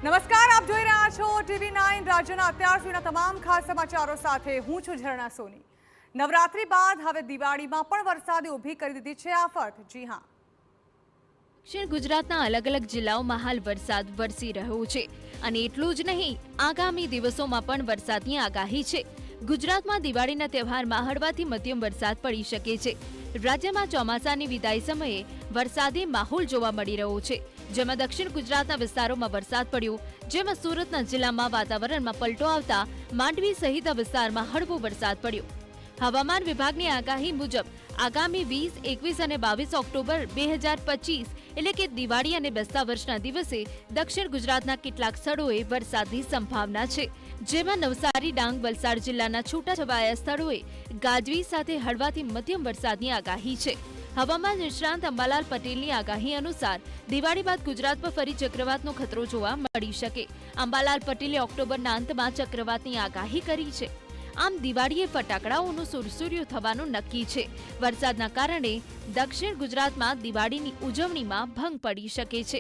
નમસ્કાર, આપ જોઈ રહ્યા છો TV9 રાજ્યના અત્યાર સુધીના તમામ ખાસ સમાચારો સાથે હું છું ઝરણા સોની। નવરાત્રી બાદ હવે દિવાળીમાં પણ વરસાદે ઊભી કરી દીધી છે આફત। જી હા, દક્ષિણ ગુજરાતના અલગ અલગ જિલ્લાઓમાં હાલ વરસાદ વરસી રહ્યો છે અને એટલું જ નહીં, આગામી દિવસોમાં પણ વરસાદની આગાહી છે। ગુજરાતમાં દિવાળીના તહેવારમાં હળવાથી મધ્યમ વરસાદ પડી શકે છે। રાજ્યમાં ચોમાસાની વિદાય સમયે વરસાદી માહોલ જોવા મળી રહ્યો છે, જેમાં દક્ષિણ ગુજરાતના વિસ્તારોમાં વરસાદ પડ્યો, જેમાં સુરતના જિલ્લામાં વાતાવરણમાં પલટો આવતા માંડવી સહિતના વિસ્તારમાં હળવો વરસાદ પડ્યો। હવામાન વિભાગની આગાહી મુજબ આગામી 20, 21 અને 22 ઓક્ટોબર 2025 એટલે કે દિવાળી અને બેસતા વર્ષના દિવસે દક્ષિણ ગુજરાતના કેટલાક સ્થળોએ વરસાદની સંભાવના છે, જેમાં નવસારી, ડાંગ, વલસાડ જિલ્લાના છૂટાછવાયા સ્થળોએ ગાજવીજ સાથે હળવાથી મધ્યમ વરસાદની આગાહી છે। હવામાન નિષ્ણાંત અંબાલાલ પટેલની આગાહી અનુસાર દિવાળી બાદ ગુજરાત પર ફરી ચક્રવાતનો ખતરો જોવા મળી શકે। અંબાલાલ પટેલે ઓક્ટોબરના અંતમાં ચક્રવાતની આગાહી કરી છે। આમ દિવાળીએ ફટાકડાઓનું સુરસુર્યું થવાનું નક્કી છે। વરસાદના કારણે દક્ષિણ ગુજરાતમાં દિવાળીની ઉજવણીમાં ભંગ પડી શકે છે।